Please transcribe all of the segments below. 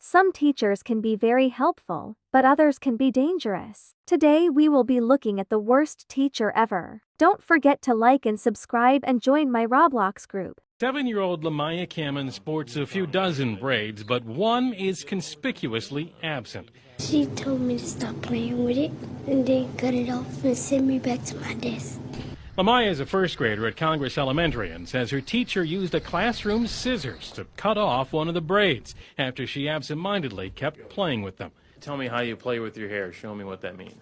Some teachers can be very helpful, but others can be dangerous. Today we will be looking at the worst teacher ever. Don't forget to like and subscribe and join my Roblox group. 7-year-old Lamaya Cameron sports a few dozen braids, but one is conspicuously absent. She told me to stop playing with it and then cut it off and send me back to my desk. Lamaya is a first grader at Congress Elementary and says her teacher used a classroom scissors to cut off one of the braids after she absentmindedly kept playing with them. Tell me how you play with your hair. Show me what that means.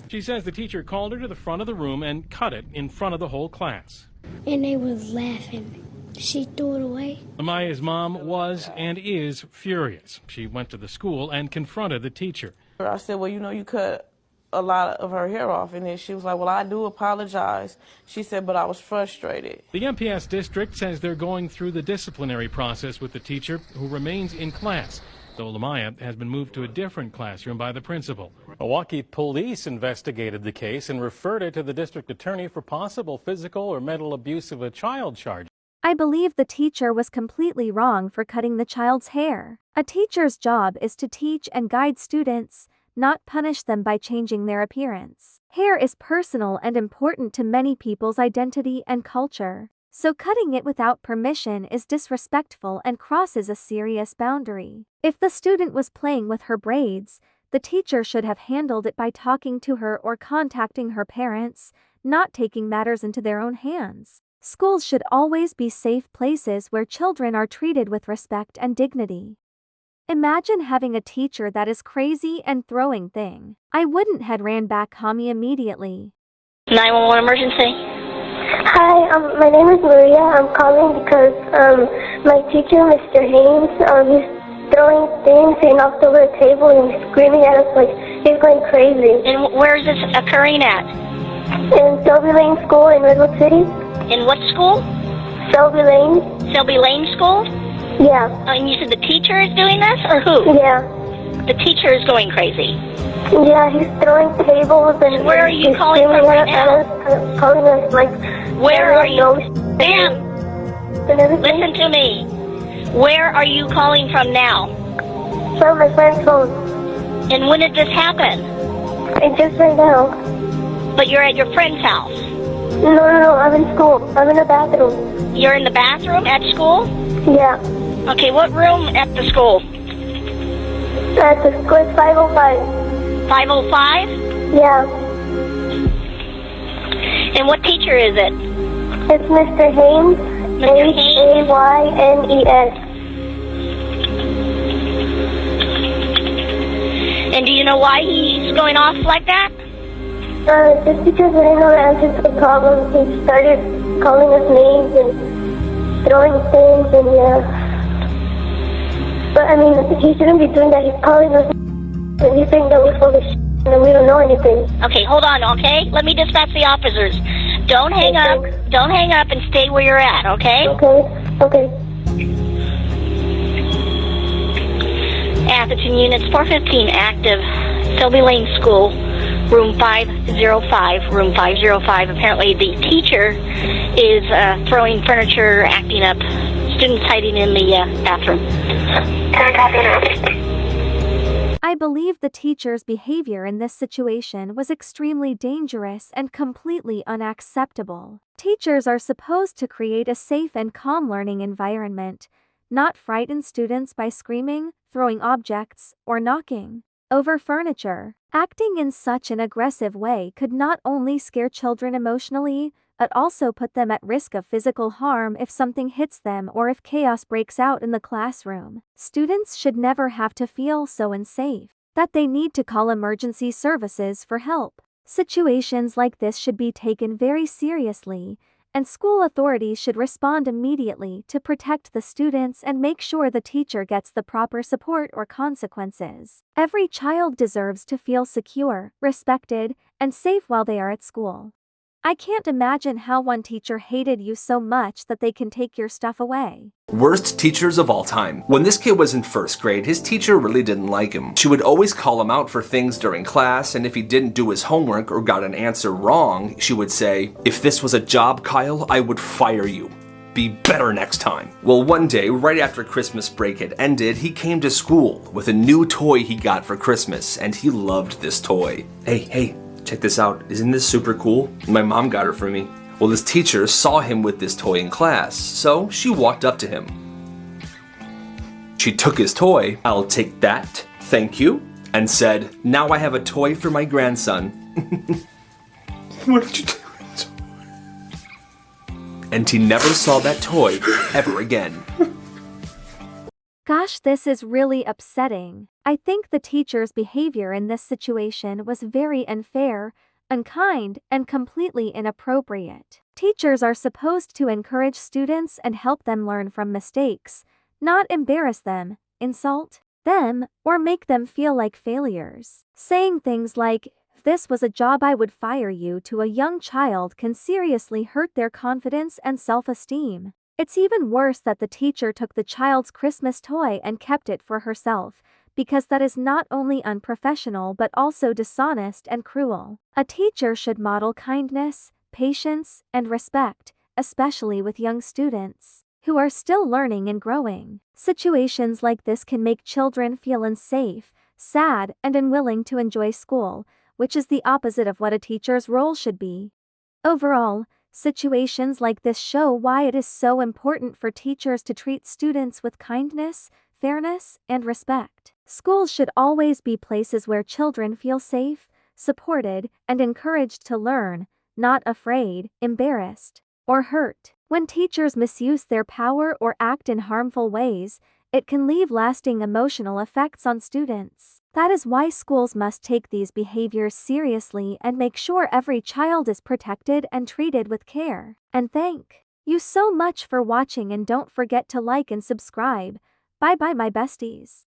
She says the teacher called her to the front of the room and cut it in front of the whole class. And they was laughing. She threw it away. Lamaya's mom was and is furious. She went to the school and confronted the teacher. I said, well, you cut a lot of her hair off, and then she was like, well, I do apologize. She said, but I was frustrated. The MPS district says they're going through the disciplinary process with the teacher, who remains in class, though Lamaya has been moved to a different classroom by the principal. Milwaukee police investigated the case and referred it to the district attorney for possible physical or mental abuse of a child charge. I believe the teacher was completely wrong for cutting the child's hair. A teacher's job is to teach and guide students, not punish them by changing their appearance. Hair is personal and important to many people's identity and culture, so cutting it without permission is disrespectful and crosses a serious boundary. If the student was playing with her braids, the teacher should have handled it by talking to her or contacting her parents, not taking matters into their own hands. Schools should always be safe places where children are treated with respect and dignity. Imagine having a teacher that is crazy and throwing things. I wouldn't had ran back home immediately. 911 emergency. Hi, my name is Maria. I'm calling because my teacher, Mr. Haynes, he's throwing things and knocked over the table and he's screaming at us like he's going crazy. And where is this occurring at? In Selby Lane School in Redwood City. In what school? Selby Lane. Selby Lane School? Yeah. And you said the teacher is doing this, or who? Yeah. The teacher is going crazy. Yeah, he's throwing tables and where are you he's calling from right now? Calling us like. Where are you? Ma'am, And everything. listen to me. Where are you calling from now? From my friend's phone. And when did this happen? And just right now. But you're at your friend's house. No, I'm in school. I'm in the bathroom. You're in the bathroom at school? Yeah. Okay, what room at the school? At the school, it's 505. 505? Yeah. And what teacher is it? It's Mr. Haynes. Mr. Haynes? Haynes. And do you know why he's going off like that? Just because we didn't know the answers to the problem, he started calling us names and throwing things and yeah. But I mean, he shouldn't be doing that. He's calling us and he's saying that we're full of shit and we don't know anything. Okay, hold on, okay? Let me dispatch the officers. Don't hang up. Don't hang up and stay where you're at, okay? Okay. Atherton units 415 active. Selby Lane School, room 505. Room 505. Apparently the teacher is throwing furniture, acting up. Students hiding in the bathroom. I believe the teacher's behavior in this situation was extremely dangerous and completely unacceptable. Teachers are supposed to create a safe and calm learning environment, not frighten students by screaming, throwing objects, or knocking over furniture. Acting in such an aggressive way could not only scare children emotionally, but also put them at risk of physical harm if something hits them or if chaos breaks out in the classroom. Students should never have to feel so unsafe that they need to call emergency services for help. Situations like this should be taken very seriously, and school authorities should respond immediately to protect the students and make sure the teacher gets the proper support or consequences. Every child deserves to feel secure, respected, and safe while they are at school. I can't imagine how one teacher hated you so much that they can take your stuff away. Worst teachers of all time. When this kid was in first grade, his teacher really didn't like him. She would always call him out for things during class, and if he didn't do his homework or got an answer wrong, she would say, "If this was a job, Kyle, I would fire you." Be better next time. Well, one day, right after Christmas break had ended, he came to school with a new toy he got for Christmas, and he loved this toy. Hey, check this out. Isn't this super cool? My mom got it for me. Well, his teacher saw him with this toy in class, so she walked up to him. She took his toy, "I'll take that, thank you," and said, "Now I have a toy for my grandson." What did you do? And he never saw that toy ever again. Gosh, this is really upsetting. I think the teacher's behavior in this situation was very unfair, unkind, and completely inappropriate. Teachers are supposed to encourage students and help them learn from mistakes, not embarrass them, insult them, or make them feel like failures. Saying things like, "If this was a job I would fire you," to a young child can seriously hurt their confidence and self-esteem. It's even worse that the teacher took the child's Christmas toy and kept it for herself, because that is not only unprofessional but also dishonest and cruel. A teacher should model kindness, patience, and respect, especially with young students who are still learning and growing. Situations like this can make children feel unsafe, sad, and unwilling to enjoy school, which is the opposite of what a teacher's role should be. Overall, situations like this show why it is so important for teachers to treat students with kindness, fairness, and respect. Schools should always be places where children feel safe, supported, and encouraged to learn, not afraid, embarrassed, or hurt. When teachers misuse their power or act in harmful ways, it can leave lasting emotional effects on students. That is why schools must take these behaviors seriously and make sure every child is protected and treated with care. And thank you so much for watching, and don't forget to like and subscribe. Bye bye my besties.